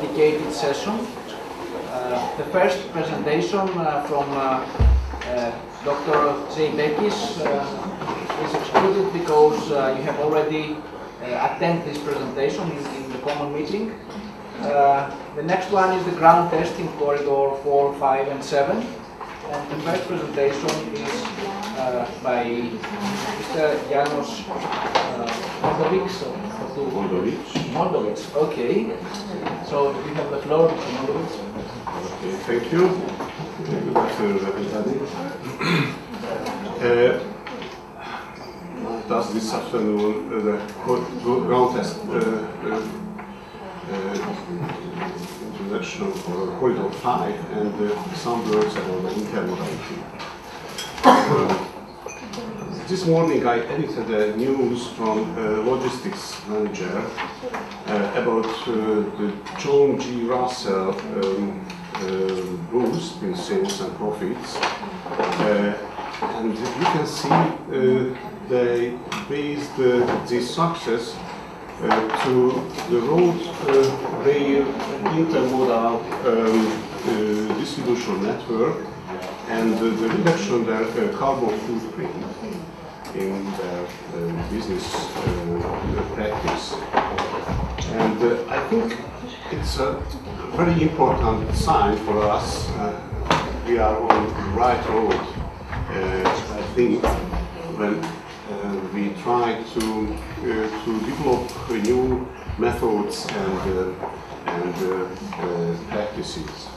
dedicated session. The first presentation from Dr. Zeybekis is excluded because you have already attended this presentation in the common meeting. The next one is the ground testing corridor 4, 5 and 7. And the first presentation is by Mr. János Mondovics. Mondovics, okay. So you have the floor, Mr. Mondovics. Okay, thank you. Good afternoon, everybody. Thus, this afternoon, the ground test introduction for corridor 5 and some words about the intermodality. This morning I edited the news from logistics manager about the John G. Russell boost in sales and profits. And you can see they based this success to the road rail intermodal distribution network and the reduction of their carbon footprint in their business practice. And I think it's a very important sign for us. We are on the right road, I think, when we try to develop new methods and practices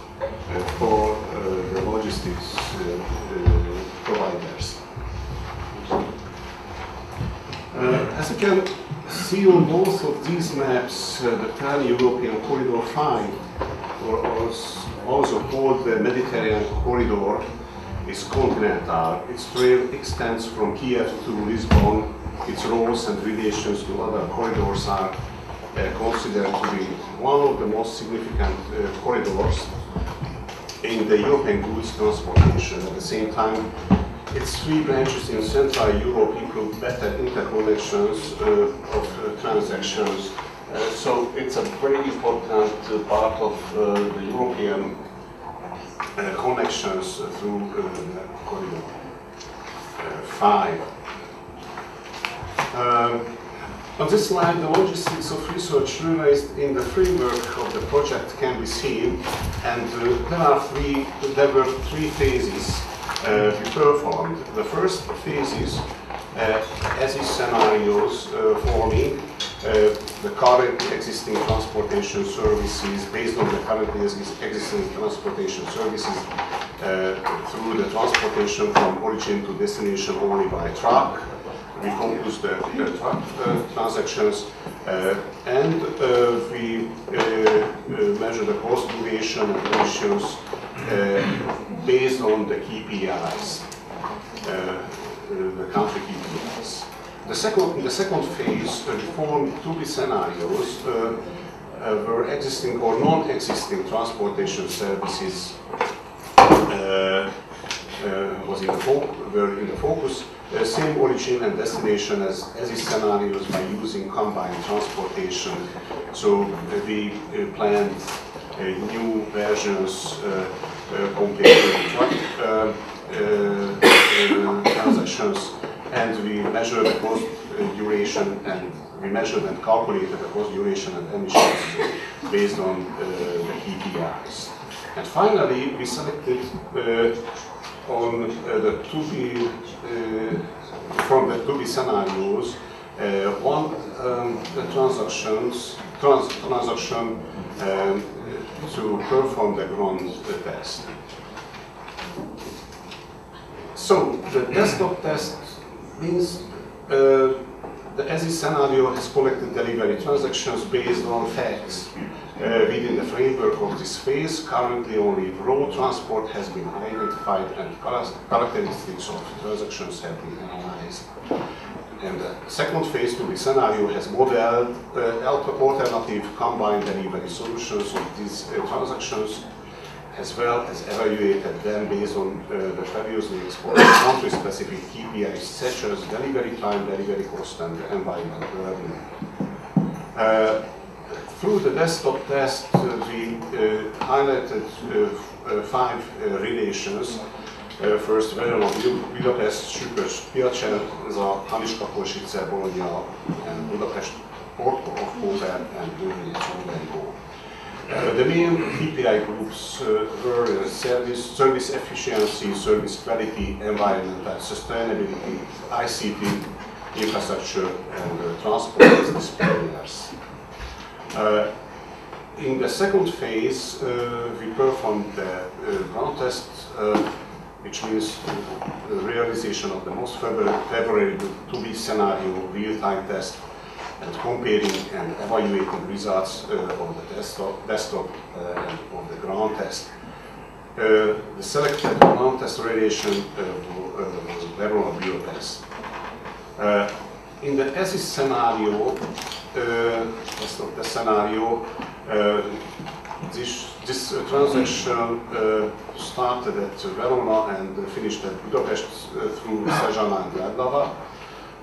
for the logistics providers. As you can see on both of these maps, the Pan-European Corridor 5, or also called the Mediterranean Corridor, is continental. Its trail extends from Kiev to Lisbon. Its roles and relations to other corridors are considered to be one of the most significant corridors in the European goods transportation. At the same time, its three branches in Central Europe include better interconnections of transactions. So it's a very important part of the European connections through corridor 5. On this slide, the logistics of research realized in the framework of the project can be seen, and there were three phases we performed. The first phase is as is scenarios forming the currently existing transportation services, based on the currently existing transportation services through the transportation from origin to destination only by truck. We compose the truck transactions and we measure the cost duration and emissions based on the KPIs, the country KPIs. In the second phase, we formed 2B scenarios where existing or non-existing transportation services were in the focus. Same origin and destination as is scenarios by using combined transportation. So we planned new versions compared to truck transactions, and we measured the cost duration, and we measured and calculated the cost duration and emissions based on the KPIs. And finally, we selected on the 2B from the 2B scenarios one transaction to perform the ground test. So the desktop test means the as-is scenario has collected delivery transactions based on facts. Within the framework of this phase, currently only road transport has been identified and characteristics of transactions have been analyzed. And the second phase to the scenario has modeled alternative combined delivery solutions of these transactions, as well as evaluated them based on the previously explored country-specific KPIs such as delivery time, delivery cost, and environmental burden. Through the desktop test, we highlighted 5 relations. First, Verona, Budapest, Sükös, Piacere, ez a Haniska, Košice, Bologna, and Budapest, Porto of Koper, and Bulgaria. The main KPI groups were service efficiency, service quality, environmental sustainability, ICT, infrastructure, and transport business players. In the second phase, we performed the ground test, which means the realization of the most favorable to-be scenario real-time test and comparing and evaluating results of the desktop and of the ground test. The selected ground test relation was Verona Budapest. In the ESIS scenario, this transaction started at Verona and finished at Budapest through Szezsana and Ledlava.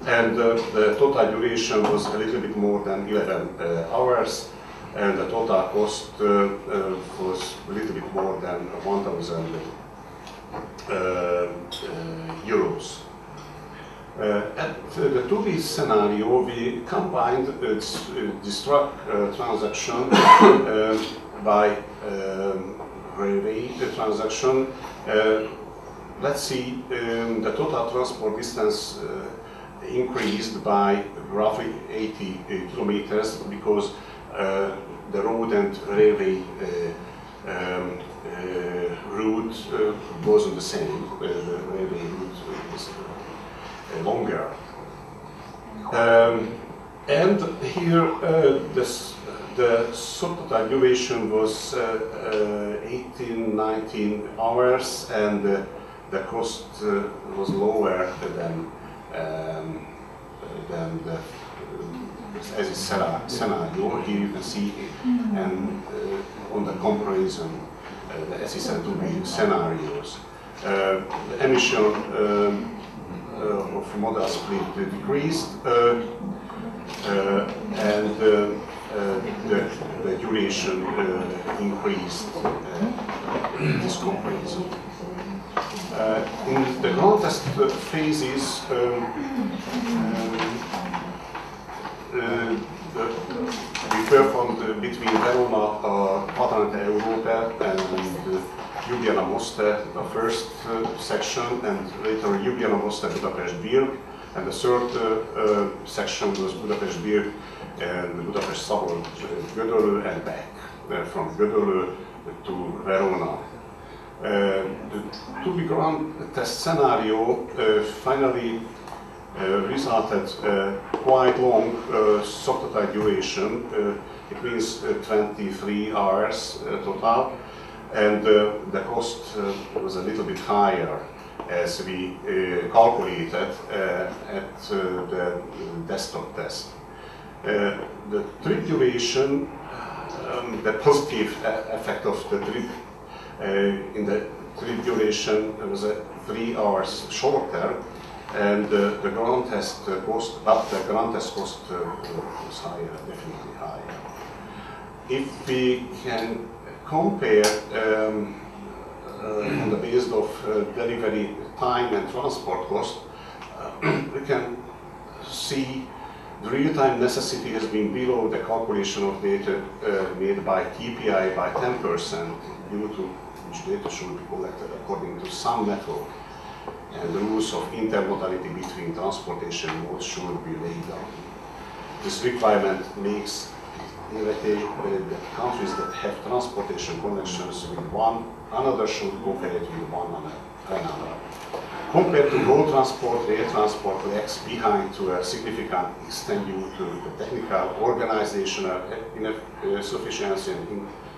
And the total duration was a little bit more than 11 hours, and the total cost was a little bit more than 1,000 euros. At the 2B scenario, we combined this truck transaction by railway transaction. Let's see, the total transport distance increased by roughly 80 kilometers because the road and railway route wasn't the same. The railway route is longer. And here the subtotal duration was 18-19 hours, and the cost was lower than the as a scenario. Here you can see and on the comparison the SES and 2B scenarios. The emission of modal split decreased and the duration increased in this comparison. In the ground test phases, we performed between Verona, Patranete-Európa and Ljubljana-Moste, the first section, and later Ljubljana-Moste, Budapest-Birk, and the third section was Budapest-Birk and Budapest-Szabolcs-Gödöllő and back, from Gödöllő to Verona. The 2B ground test scenario finally resulted quite long subtotal duration. It means 23 hours total, and the cost was a little bit higher as we calculated at the desktop test. The trip duration, the positive effect of the trip in the trip duration was 3 hours shorter, and the ground test cost, but the ground test cost was higher, definitely higher. If we can compare on the basis of delivery time and transport cost, we can see the real-time necessity has been below the calculation of data made by KPI by 10%, due to which data should be collected according to some method, and the rules of intermodality between transportation modes should be laid down. This requirement makes the countries that have transportation connections with one another should cooperate with one another. Compared to road transport, rail transport lags behind to a significant extent due to the technical, organizational insufficiency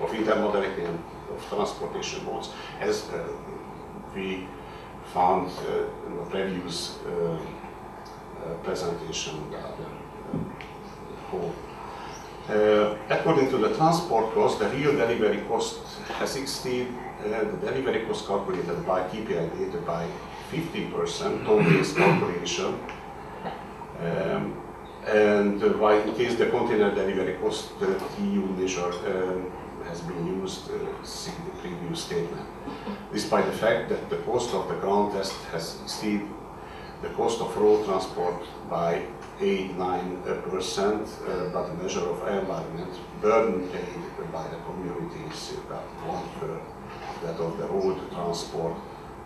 of intermodality and of transportation modes, as we found in the previous presentation. According to the transport cost, the real delivery cost has exceeded the delivery cost calculated by KPI data by 50%, total-based calculation. and in case the container delivery cost TU measure has been used in the previous statement, despite the fact that the cost of the ground test has exceeded the cost of road transport by 8–9%, but the measure of environment burden paid by the community is about 1/3 that of the road transport.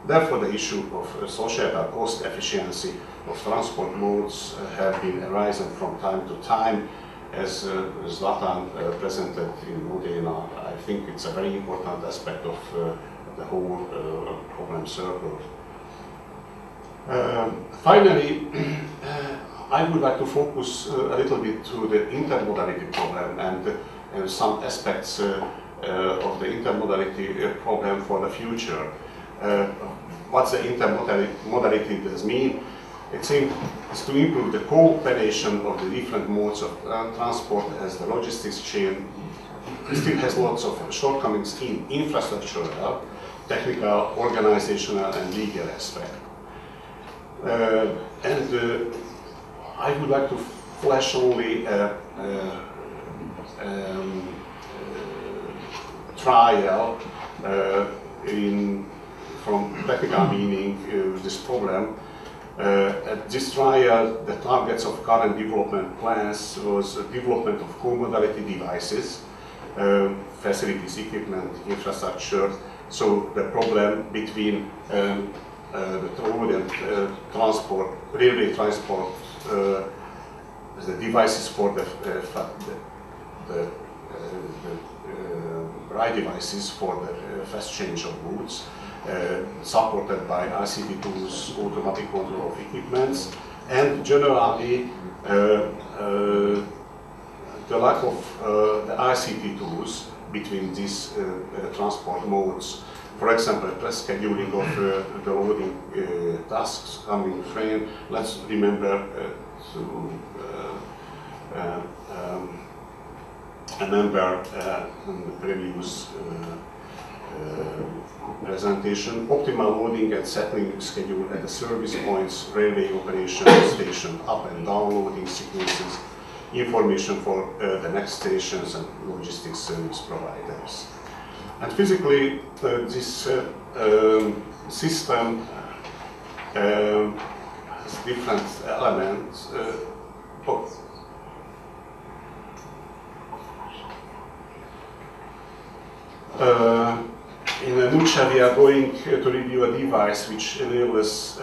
Therefore, the issue of societal cost efficiency of transport modes have been arising from time to time. As Zlatan presented in Modena, I think it's a very important aspect of the whole problem circle. Finally, I would like to focus a little bit to the intermodality problem and some aspects of the intermodality problem for the future. What the intermodality does mean? It's to improve the cooperation of the different modes of transport, as the logistics chain still has lots of shortcomings in infrastructural, technical, organizational and legal aspect. I would like to flash only a trial from technical meaning this problem. At this trial, the targets of current development plans was development of co-modality devices, facilities, equipment, infrastructure. So the problem between the road and transport, railway transport, the devices for the right devices for the fast change of goods, supported by ICT tools, automatic control of equipments, and generally the lack of the ICT tools between these transport modes. For example, scheduling of the loading tasks coming train. Let's remember a number in the previous presentation. Optimal loading and settling schedule at the service points, railway operation station, up and down loading sequences, information for the next stations and logistics service providers. And physically, this system has different elements. In a nutshell, we are going to review a device which enables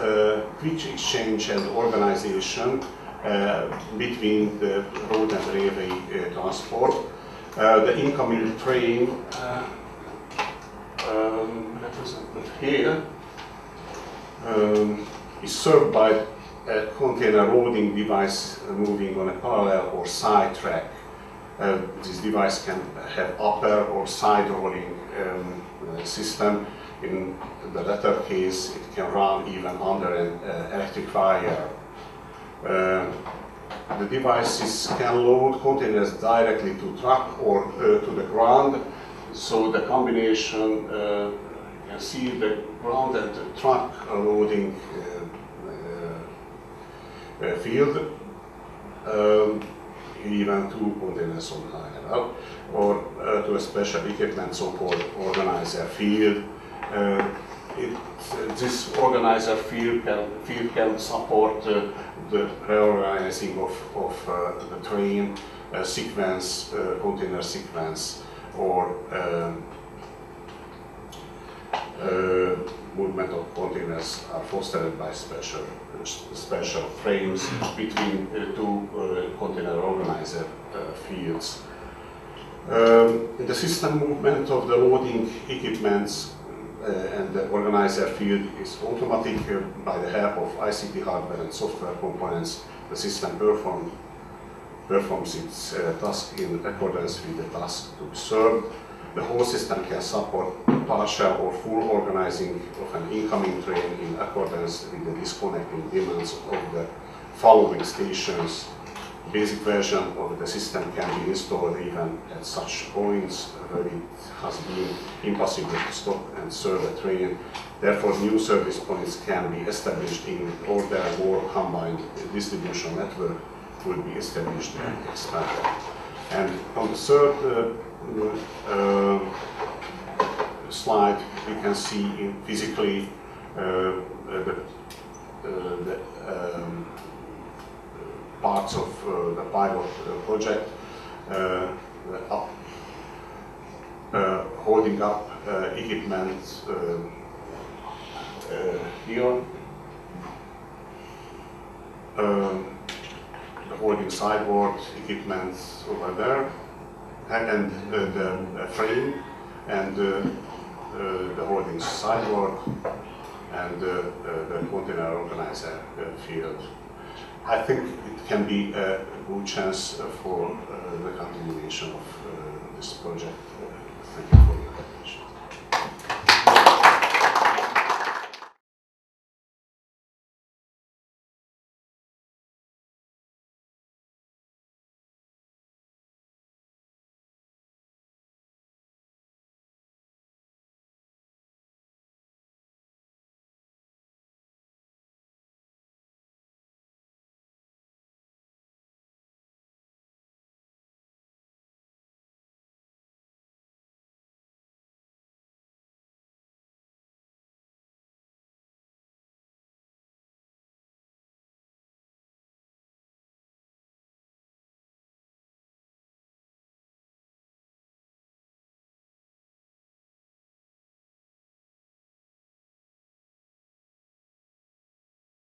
quick exchange and organization between the road and railway transport. The incoming train represented here is served by a container loading device moving on a parallel or side track. This device can have upper or side rolling system. In the latter case, it can run even under an electric wire. The devices can load containers directly to truck or to the ground. So the combination, you can see the ground and the truck loading field, even two containers on high level, or to a special equipment, so-called organizer field. This organizer field can support the reorganizing of the train sequence, container sequence, or movement of containers are fostered by special frames between two container organizer fields. The system movement of the loading equipments and the organizer field is automatic by the help of ICT hardware and software components. The system performs its task in accordance with the task to be served. The whole system can support partial or full organizing of an incoming train in accordance with the disconnecting demands of the following stations. The basic version of the system can be installed even at such points where it has been impossible to stop and serve a train. Therefore, new service points can be established in order more combined distribution network will be established and expanded. And on the third slide, we can see physically the parts of the pilot project holding up equipment here, the holding sideboard equipment over there, and the frame, and the holding sideboard, and the container organizer field. I think it can be a good chance for the continuation of this project